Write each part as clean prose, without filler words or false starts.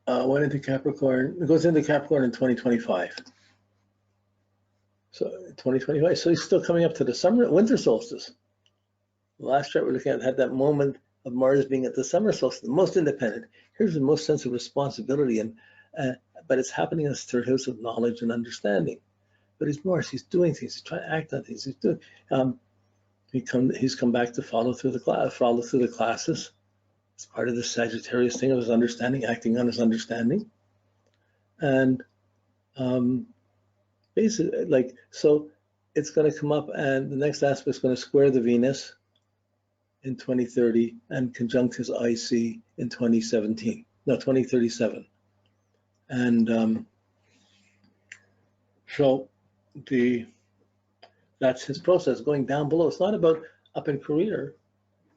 Went into Capricorn. It goes into Capricorn in 2025. So 2025. So he's still coming up to the winter solstice. The last chart we're looking at had that moment of Mars being at the summer solstice, the most independent. Here's the most sense of responsibility, and but it's happening as third house of knowledge and understanding. But he's Mars. He's doing things. He's trying to act on things. He's doing. He's come back to follow through the classes. It's part of the Sagittarius thing of his understanding, acting on his understanding, and basically, like, so it's going to come up, and the next aspect is going to square the Venus in 2030 and conjunct his IC in 2037, and so that's his process going down below. It's not about up in career.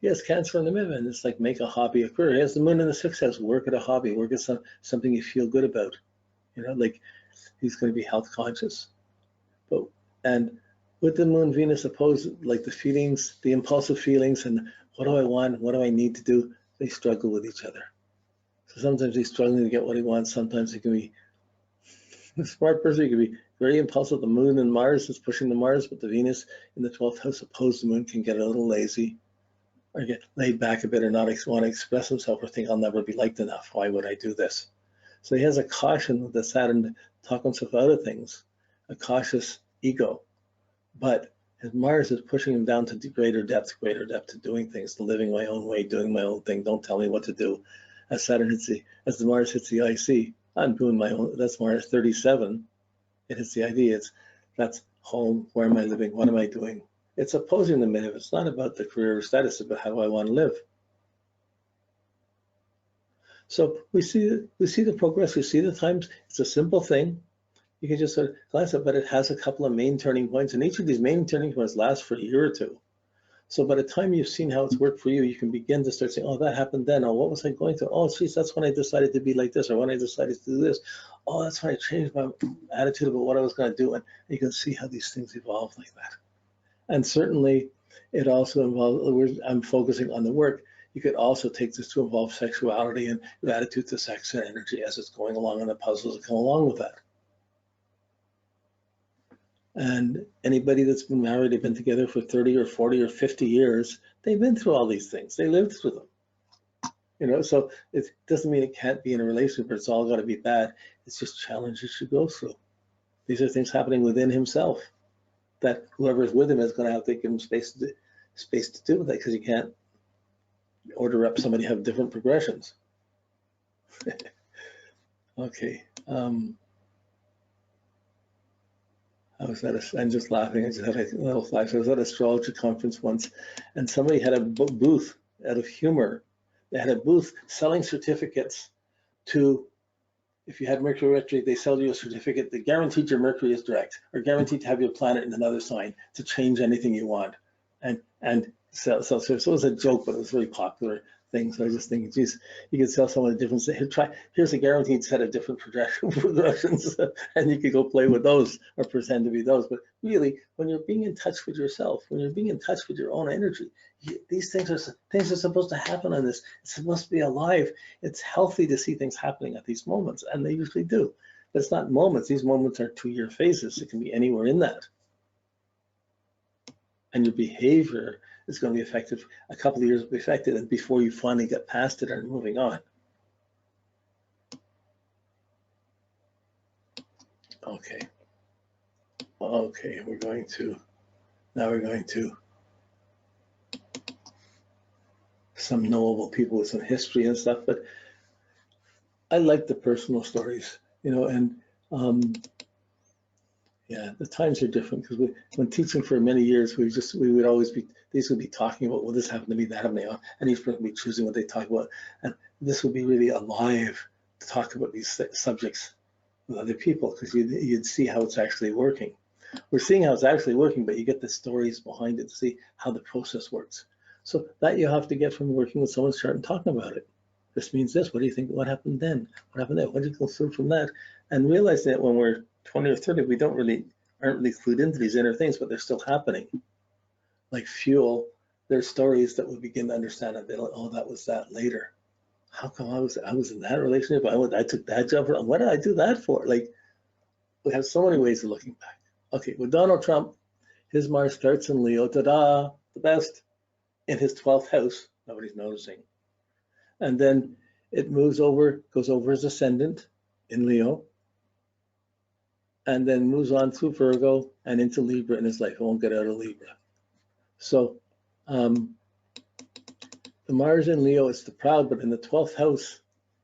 He has Cancer in the midheaven. It's like make a hobby a career. He has the moon in the 6th house. Work at a hobby. Work at something you feel good about. You know, like he's going to be health conscious. And with the moon Venus opposed, like the feelings, the impulsive feelings, and what do I want? What do I need to do? They struggle with each other. So sometimes he's struggling to get what he wants. Sometimes he can be a smart person. He can be very impulsive. The moon and Mars is pushing the Mars, but the Venus in the 12th house opposed the moon can get a little lazy, or get laid back a bit, or not want to express himself, or think I'll never be liked enough. Why would I do this? So he has a caution with the Saturn to talk himself out of things, a cautious ego. But his Mars is pushing him down to greater depth to doing things, to living my own way, doing my own thing. Don't tell me what to do. As the Mars hits the IC, I'm doing my own. That's Mars 37. It hits the idea. That's home. Where am I living? What am I doing? It's opposing the midheaven. It's not about the career or status, it's about how I want to live. So we see the progress. We see the times. It's a simple thing. You can just sort of glance at it, but it has a couple of main turning points, and each of these main turning points lasts for a year or two. So by the time you've seen how it's worked for you, you can begin to start saying, oh, that happened then. Oh, what was I going through? Oh, geez, that's when I decided to be like this, or when I decided to do this. Oh, that's when I changed my attitude about what I was going to do. And you can see how these things evolve like that. And certainly, it also involves, I'm focusing on the work. You could also take this to involve sexuality and your attitude to sex and energy as it's going along, and the puzzles that come along with that. And anybody that's been married, they've been together for 30 or 40 or 50 years, they've been through all these things. They lived through them. You know, so it doesn't mean it can't be in a relationship, but it's all got to be bad. It's just challenges you go through. These are things happening within himself that whoever is with him is going to have to give him space to do with that, because you can't order up somebody to have different progressions. Okay. I'm just laughing. I just had a little flash. I was at an astrology conference once, and somebody had a booth out of humor. They had a booth selling certificates to, if you had Mercury retrograde, they sell you a certificate that guaranteed your Mercury is direct, or guaranteed to have your planet in another sign to change anything you want. And so it was a joke, but it was a very popular thing. So I was just thinking, geez, you could sell someone a different, here's a guaranteed set of different progressions, and you could go play with those or pretend to be those. But really, when you're being in touch with yourself, when you're being in touch with your own energy, these things are supposed to happen on this. It's supposed to be alive. It's healthy to see things happening at these moments, and they usually do. But it's not moments. These moments are 2-year phases. It can be anywhere in that. And your behavior is going to be affected. A couple of years will be affected, and before you finally get past it and moving on. Okay. Okay, we're going to some knowable people with some history and stuff, but I like the personal stories, you know, and yeah, the times are different, because when teaching for many years, we would always be, these would be talking about, well, this happened to me, that happened to me, and each person would be choosing what they talk about, and this would be really alive to talk about these subjects with other people, because you'd see how it's actually working. We're seeing how it's actually working, but you get the stories behind it to see how the process works. So that you have to get from working with someone's chart and talking about it. This means this. What do you think? What happened then? What happened then? What did you go through from that? And realize that when we're 20 or 30, we aren't really clued into these inner things, but they're still happening. Like fuel, there's stories that we begin to understand, and they're like, oh, that was that later. how come I was in that relationship? I took that job. What did I do that for? Like, we have so many ways of looking back. Okay, with Donald Trump, his Mars starts in Leo, ta-da, the best, in his 12th house. Nobody's noticing. And then it moves over, goes over his ascendant in Leo, and then moves on through Virgo and into Libra in his life. It won't get out of Libra. So the Mars in Leo is the proud, but in the 12th house,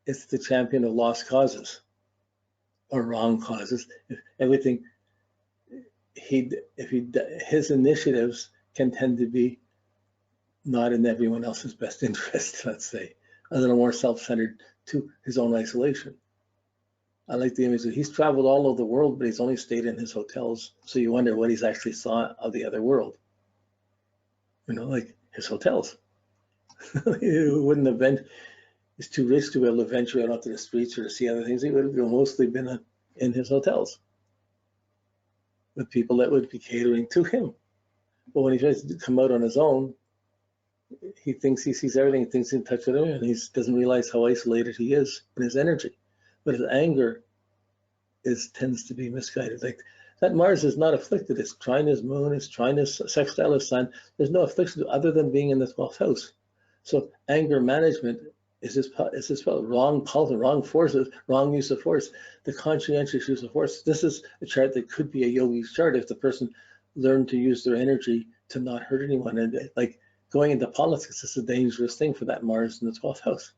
it's the champion of lost causes or wrong causes. If everything, his initiatives can tend to be not in everyone else's best interest, let's say, a little more self-centered to his own isolation. I like the image that he's traveled all over the world, but he's only stayed in his hotels. So you wonder what he's actually saw of the other world. You know, like his hotels. He wouldn't have been, he's too rich to be able to venture out onto the streets or to see other things. He would have mostly been in his hotels with people that would be catering to him. But when he tries to come out on his own, he thinks he sees everything, he thinks he's in touch with him, and he doesn't realize how isolated he is in his energy. But his anger tends to be misguided. Like that Mars is not afflicted. It's trine his moon, it's trine his sextile his sun. There's no affliction other than being in the 12th house. So anger management is this wrong policy, wrong forces, wrong use of force, the conscientious use of force. This is a chart that could be a yogi's chart if the person learned to use their energy to not hurt anyone. And like going into politics is a dangerous thing for that Mars in the 12th house.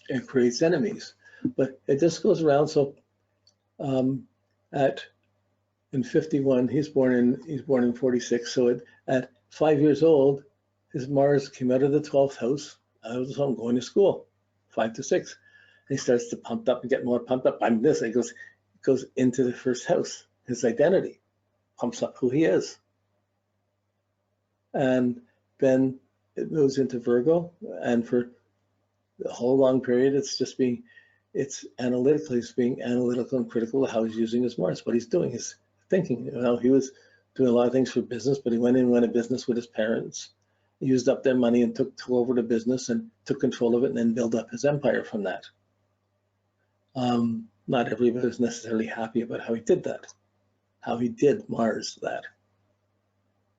It creates enemies, but it just goes around. So in 51, he's born in 46. So at 5 years old, his Mars came out of the 12th house. I was home going to school, 5 to 6. And he starts to pump up and get more pumped up. I'm this. It goes into the first house. His identity pumps up who he is, and then it moves into Virgo. And for the whole long period, it's being analytical and critical of how he's using his Mars. What he's doing is thinking. You know, he was doing a lot of things for business, but he went into business with his parents, used up their money and took over the business and took control of it and then built up his empire from that. Not everybody was necessarily happy about how he did that, how he did Mars that.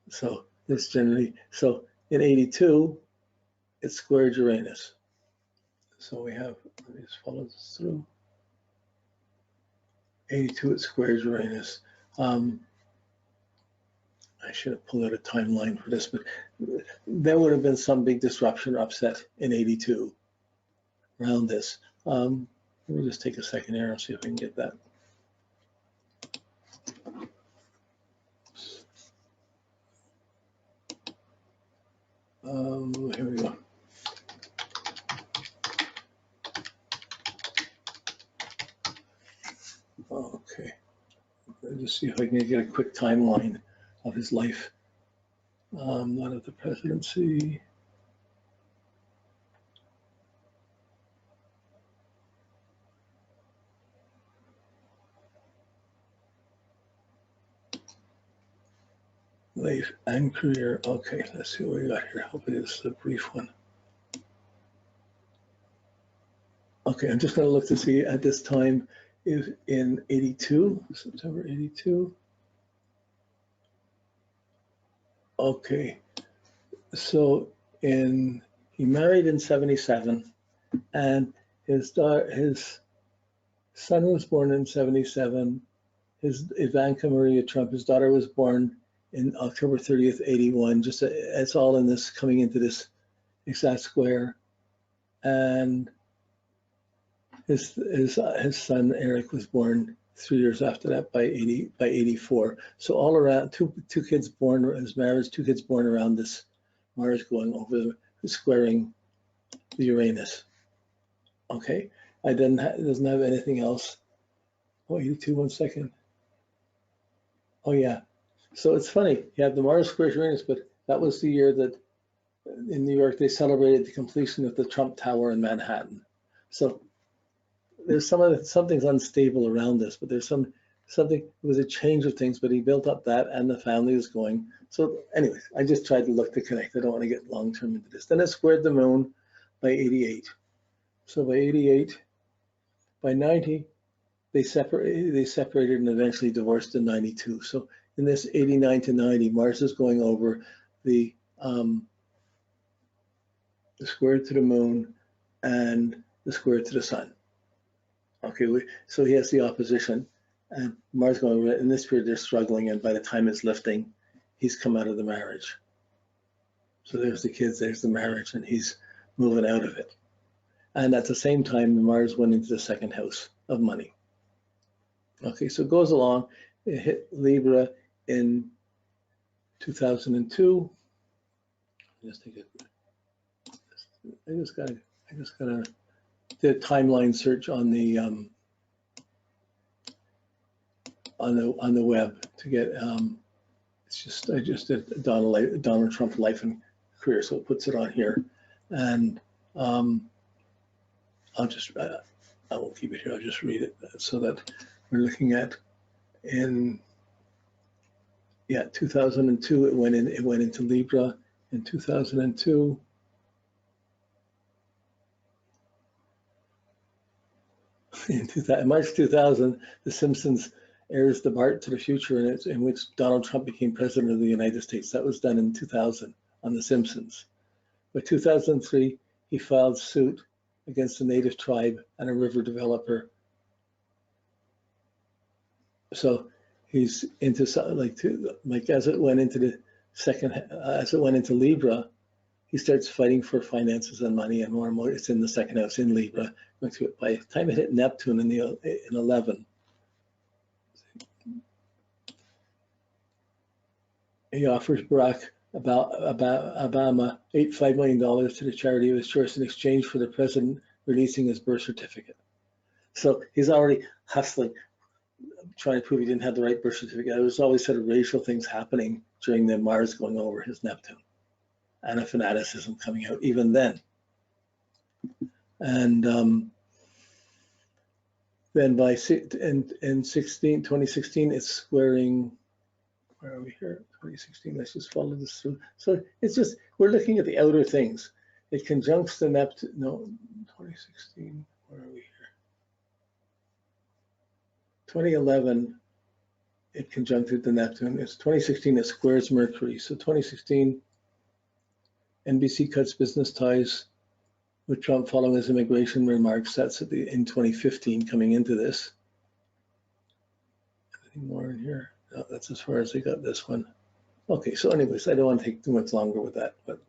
So this generally, so in 82, it squared Uranus. So we have, let me just follow this through. 82, it squares Uranus. I should have pulled out a timeline for this, but there would have been some big disruption or upset in 82 around this. Let me just take a second here and see if I can get that. Here we go. Okay, let's just see if I can get a quick timeline of his life. Not of the presidency. Life and career. Okay, let's see what we got here. Hopefully this is a brief one. Okay, I'm just going to look to see at this time if in 82, September 82. Okay, so he married in 77, and his son was born in 77. His Ivanka Maria Trump, his daughter, was born in October 30th, 81. Just it's all in this, coming into this exact square. And his son Eric was born 3 years after that, by 84. So all around, two kids born, his marriage, 2 kids born around this Mars going over squaring the Uranus. Okay, it doesn't have anything else. Oh, 82, 1 second. Oh yeah, so it's funny. You have the Mars squares Uranus, but that was the year that in New York they celebrated the completion of the Trump Tower in Manhattan. So there's something's unstable around this, but there's some something, it was a change of things, but he built up that and the family was going. So anyways, I just tried to look to connect. I don't want to get long-term into this. Then it squared the moon by 88. So by 88, by 90, they separated and eventually divorced in 92. So in this 89 to 90, Mars is going over the square to the moon and the square to the sun. Okay, so he has the opposition, and Mars going over it. In this period, they're struggling, and by the time it's lifting, he's come out of the marriage. So there's the kids, there's the marriage, and he's moving out of it. And at the same time, Mars went into the second house of money. Okay, so it goes along. It hit Libra in 2002. I just gotta did a timeline search on the web to get I just did Donald Trump life and career, so it puts it on here, and I won't keep it here. I'll just read it so that we're looking at in 2002 it went into Libra in 2002. In March 2000, The Simpsons airs the Bart to the Future, in which Donald Trump became president of the United States. That was done in 2000 on The Simpsons. By 2003, he filed suit against a native tribe and a river developer. So he's into like as it went into the as it went into Libra, he starts fighting for finances and money, and more. It's in the second house in Libra. By the time it hit Neptune in 11, he offers Barack Obama $5 million to the charity of his choice in exchange for the president releasing his birth certificate. So he's already hustling, trying to prove he didn't have the right birth certificate. There was always sort of racial things happening during the Mars going over his Neptune, and a fanaticism coming out even then. And then by in 2016, it's squaring. Where are we here? 2016. Let's just follow this through. So it's just, we're looking at the outer things. It conjuncts the Neptune. No, 2016. Where are we here? 2011. It conjuncted the Neptune. It's 2016. It squares Mercury. So 2016. NBC cuts business ties with Trump following his immigration remarks. That's in 2015 coming into this. Anything more in here? No, that's as far as I got this one. Okay, so anyways, I don't want to take too much longer with that, but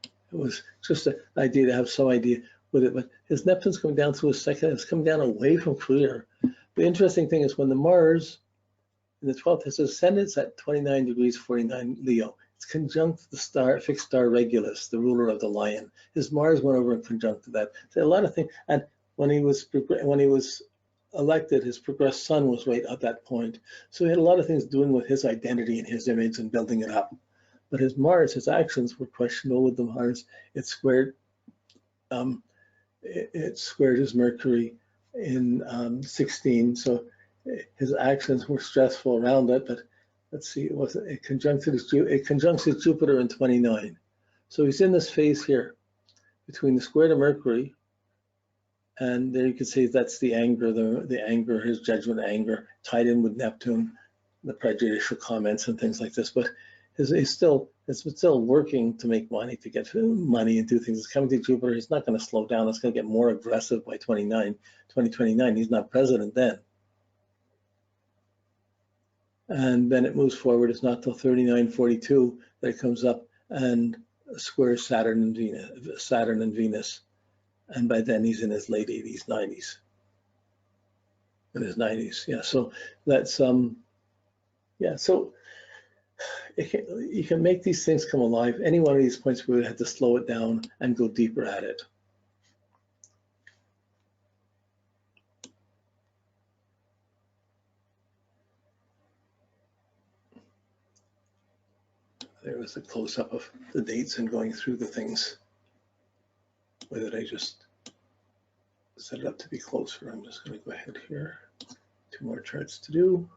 it was just an idea to have some idea with it. But his Neptune's coming down through a second, it's coming down away from career. The interesting thing is when the Mars in the 12th has ascendants at 29 degrees 49 Leo, it's conjunct the star, fixed star Regulus, the ruler of the lion. His Mars went over and conjuncted that. So a lot of things, and when he was elected, his progressed sun was right at that point. So he had a lot of things doing with his identity and his image and building it up. But his Mars, his actions were questionable with the Mars. It squared his Mercury in 16. So his actions were stressful around it, but let's see, it conjuncts his Jupiter in 29. So he's in this phase here between the square to Mercury, and there you can see that's the anger, the anger, his judgment anger, tied in with Neptune, the prejudicial comments and things like this. But it's still working to make money, to get money and do things. It's coming to Jupiter. He's not going to slow down. It's going to get more aggressive by 2029. He's not president then. And then it moves forward. It's not till 3942 that it comes up and squares Saturn and Venus. And by then he's in his late 80s, 90s. In his 90s, yeah. So that's yeah. So you can make these things come alive. Any one of these points, we would have to slow it down and go deeper at it. There was a close-up of the dates and going through the things. Whether I just set it up to be closer, I'm just going to go ahead here. 2 more charts to do.